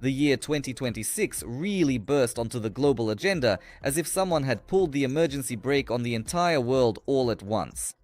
The year 2026 really burst onto the global agenda as if someone had pulled the emergency brake on the entire world all at once.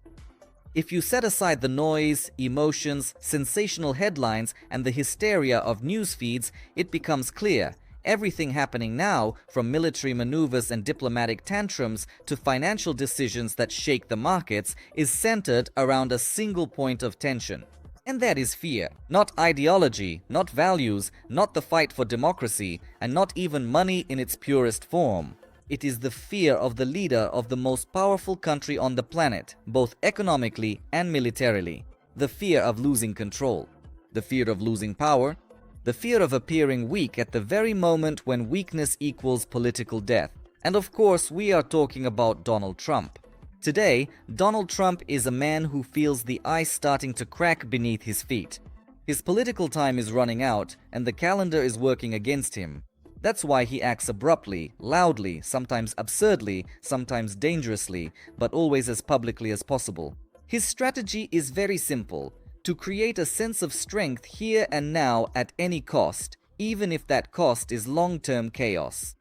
If you set aside the noise, emotions, sensational headlines, and the hysteria of news feeds, it becomes clear. Everything happening now, from military maneuvers and diplomatic tantrums to financial decisions that shake the markets, is centered around a single point of tension. And that is fear. Not ideology, not values, not the fight for democracy, and not even money in its purest form. It is the fear of the leader of the most powerful country on the planet, both economically and militarily. The fear of losing control. The fear of losing power. The fear of appearing weak at the very moment when weakness equals political death. And of course, we are talking about Donald Trump. Today, Donald Trump is a man who feels the ice starting to crack beneath his feet. His political time is running out, and the calendar is working against him. That's why he acts abruptly, loudly, sometimes absurdly, sometimes dangerously, but always as publicly as possible. His strategy is very simple: to create a sense of strength here and now at any cost, even if that cost is long-term chaos.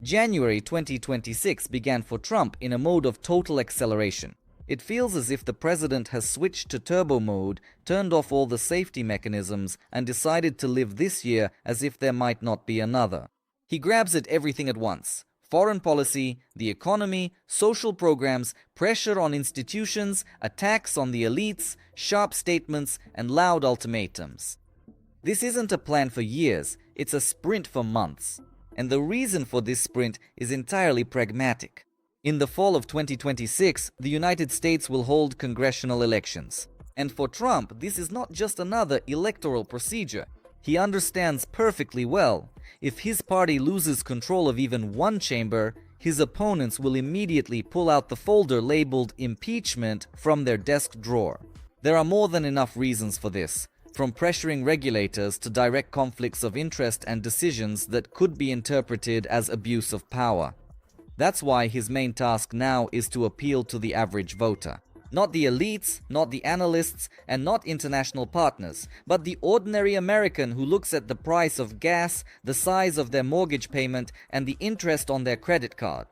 January 2026 began for Trump in a mode of total acceleration. It feels as if the president has switched to turbo mode, turned off all the safety mechanisms, and decided to live this year as if there might not be another. He grabs at everything at once: foreign policy, the economy, social programs, pressure on institutions, attacks on the elites, sharp statements, and loud ultimatums. This isn't a plan for years, it's a sprint for months. And the reason for this sprint is entirely pragmatic. In the fall of 2026, the United States will hold congressional elections. And for Trump, this is not just another electoral procedure. He understands perfectly well. If his party loses control of even one chamber, his opponents will immediately pull out the folder labeled impeachment from their desk drawer. There are more than enough reasons for this, from pressuring regulators to direct conflicts of interest and decisions that could be interpreted as abuse of power. That's why his main task now is to appeal to the average voter. Not the elites, not the analysts, and not international partners, but the ordinary American who looks at the price of gas, the size of their mortgage payment, and the interest on their credit card.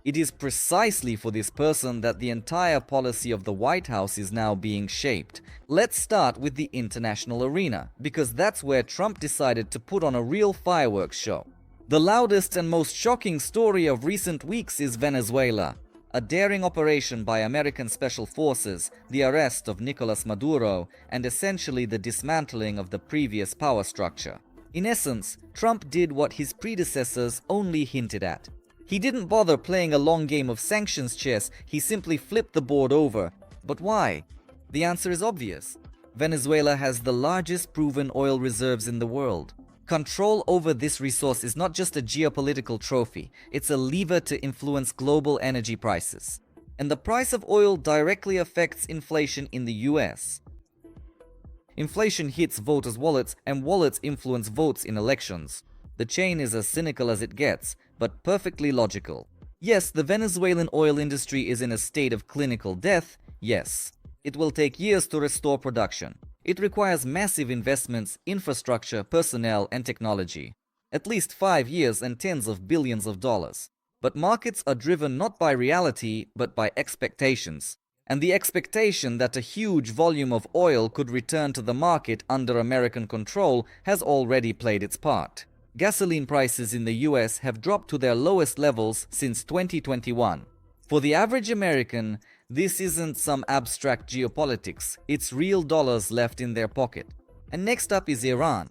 It is precisely for this person that the entire policy of the White House is now being shaped. Let's start with the international arena, because that's where Trump decided to put on a real fireworks show. The loudest and most shocking story of recent weeks is Venezuela. A daring operation by American special forces, the arrest of Nicolas Maduro, and essentially the dismantling of the previous power structure. In essence, Trump did what his predecessors only hinted at. He didn't bother playing a long game of sanctions chess, he simply flipped the board over. But why? The answer is obvious. Venezuela has the largest proven oil reserves in the world. Control over this resource is not just a geopolitical trophy, it's a lever to influence global energy prices. And the price of oil directly affects inflation in the US. Inflation hits voters' wallets, and wallets influence votes in elections. The chain is as cynical as it gets, but perfectly logical. Yes, the Venezuelan oil industry is in a state of clinical death, yes. It will take years to restore production. It requires massive investments, infrastructure, personnel, and technology. At least 5 years and tens of billions of dollars. But markets are driven not by reality, but by expectations. And the expectation that a huge volume of oil could return to the market under American control has already played its part. Gasoline prices in the US have dropped to their lowest levels since 2021. For the average American, this isn't some abstract geopolitics, it's real dollars left in their pocket. And next up is Iran.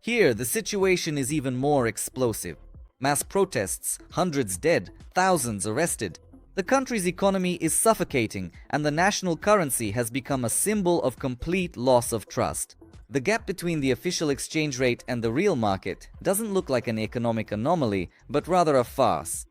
Here, the situation is even more explosive. Mass protests, hundreds dead, thousands arrested. The country's economy is suffocating, and the national currency has become a symbol of complete loss of trust. The gap between the official exchange rate and the real market doesn't look like an economic anomaly, but rather a farce.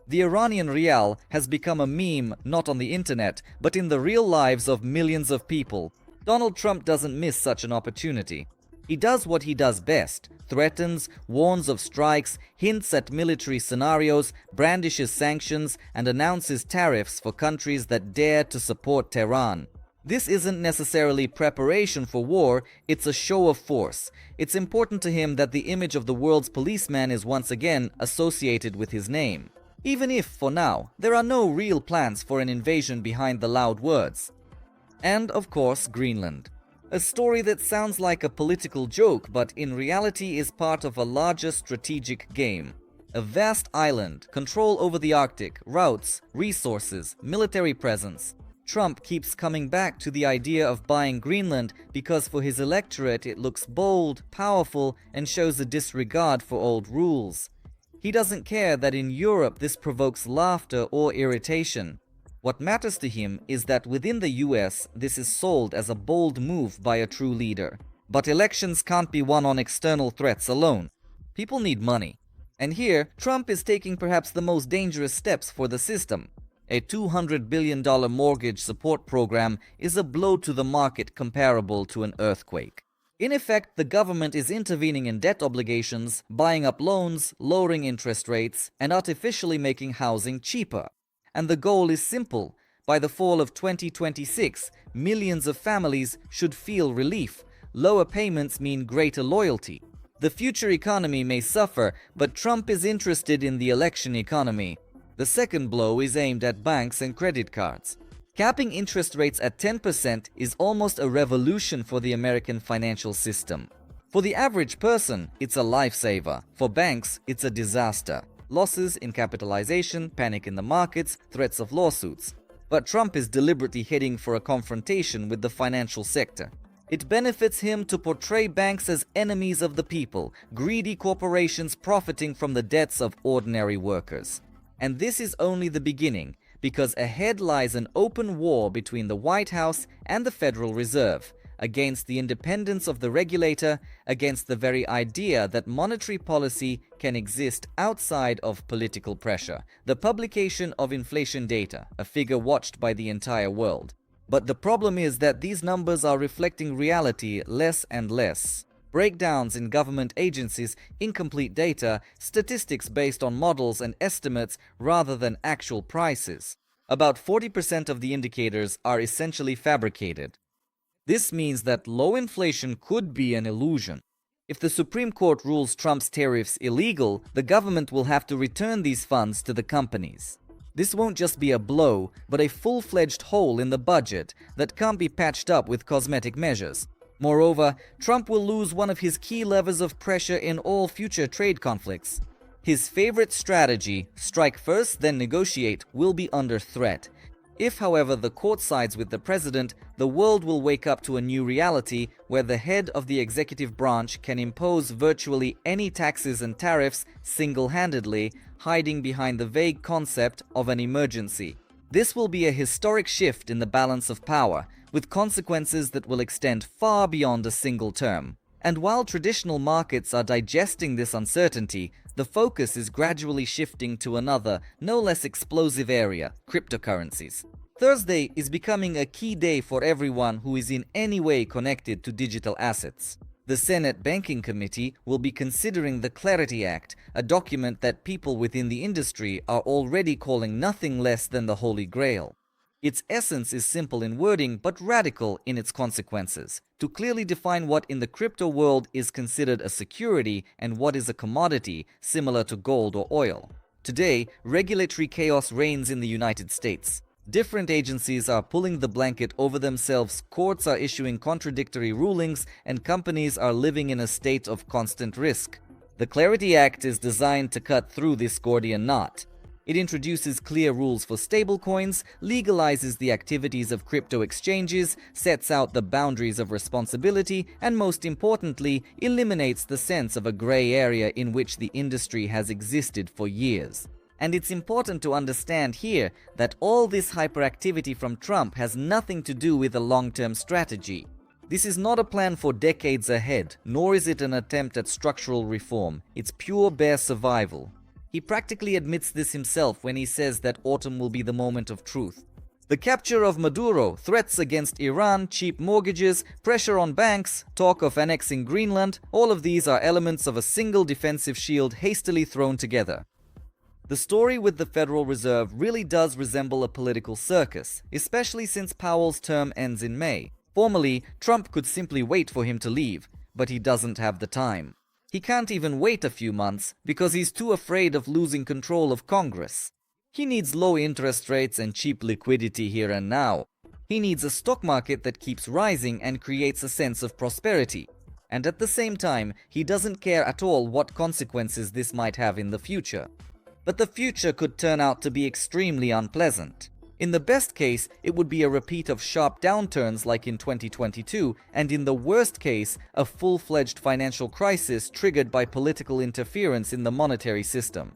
The Iranian rial has become a meme not on the internet, but in the real lives of millions of people. Donald Trump doesn't miss such an opportunity. He does what he does best: threatens, warns of strikes, hints at military scenarios, brandishes sanctions, and announces tariffs for countries that dare to support Tehran. This isn't necessarily preparation for war, it's a show of force. It's important to him that the image of the world's policeman is once again associated with his name. Even if, for now, there are no real plans for an invasion behind the loud words. And, of course, Greenland. A story that sounds like a political joke, but in reality is part of a larger strategic game. A vast island, control over the Arctic, routes, resources, military presence. Trump keeps coming back to the idea of buying Greenland because for his electorate it looks bold, powerful, and shows a disregard for old rules. He doesn't care that in Europe this provokes laughter or irritation. What matters to him is that within the US this is sold as a bold move by a true leader. But elections can't be won on external threats alone. People need money. And here, Trump is taking perhaps the most dangerous steps for the system. A $200 billion mortgage support program is a blow to the market comparable to an earthquake. In effect, the government is intervening in debt obligations, buying up loans, lowering interest rates, and artificially making housing cheaper. And the goal is simple. By the fall of 2026, millions of families should feel relief. Lower payments mean greater loyalty. The future economy may suffer, but Trump is interested in the election economy. The second blow is aimed at banks and credit cards. Capping interest rates at 10% is almost a revolution for the American financial system. For the average person, it's a lifesaver. For banks, it's a disaster. Losses in capitalization, panic in the markets, threats of lawsuits. But Trump is deliberately heading for a confrontation with the financial sector. It benefits him to portray banks as enemies of the people, greedy corporations profiting from the debts of ordinary workers. And this is only the beginning, because ahead lies an open war between the White House and the Federal Reserve, against the independence of the regulator, against the very idea that monetary policy can exist outside of political pressure. The publication of inflation data, a figure watched by the entire world. But the problem is that these numbers are reflecting reality less and less. Breakdowns in government agencies, incomplete data, statistics based on models and estimates rather than actual prices. About 40% of the indicators are essentially fabricated. This means that low inflation could be an illusion. If the Supreme Court rules Trump's tariffs illegal, the government will have to return these funds to the companies. This won't just be a blow, but a full-fledged hole in the budget that can't be patched up with cosmetic measures. Moreover, Trump will lose one of his key levers of pressure in all future trade conflicts. His favorite strategy, strike first, then negotiate, will be under threat. If, however, the court sides with the president, the world will wake up to a new reality where the head of the executive branch can impose virtually any taxes and tariffs single-handedly, hiding behind the vague concept of an emergency. This will be a historic shift in the balance of power, with consequences that will extend far beyond a single term. And while traditional markets are digesting this uncertainty, the focus is gradually shifting to another, no less explosive area, cryptocurrencies. Thursday is becoming a key day for everyone who is in any way connected to digital assets. The Senate Banking Committee will be considering the Clarity Act, a document that people within the industry are already calling nothing less than the Holy Grail. Its essence is simple in wording but radical in its consequences, to clearly define what in the crypto world is considered a security and what is a commodity, similar to gold or oil. Today, regulatory chaos reigns in the United States. Different agencies are pulling the blanket over themselves, courts are issuing contradictory rulings, and companies are living in a state of constant risk. The Clarity Act is designed to cut through this Gordian knot. It introduces clear rules for stablecoins, legalizes the activities of crypto exchanges, sets out the boundaries of responsibility, and most importantly, eliminates the sense of a gray area in which the industry has existed for years. And it's important to understand here that all this hyperactivity from Trump has nothing to do with a long-term strategy. This is not a plan for decades ahead, nor is it an attempt at structural reform. It's pure bare survival. He practically admits this himself when he says that autumn will be the moment of truth. The capture of Maduro, threats against Iran, cheap mortgages, pressure on banks, talk of annexing Greenland, all of these are elements of a single defensive shield hastily thrown together. The story with the Federal Reserve really does resemble a political circus, especially since Powell's term ends in May. Formally, Trump could simply wait for him to leave, but he doesn't have the time. He can't even wait a few months because he's too afraid of losing control of Congress. He needs low interest rates and cheap liquidity here and now. He needs a stock market that keeps rising and creates a sense of prosperity. And at the same time, he doesn't care at all what consequences this might have in the future. But the future could turn out to be extremely unpleasant. In the best case, it would be a repeat of sharp downturns like in 2022, and in the worst case, a full-fledged financial crisis triggered by political interference in the monetary system.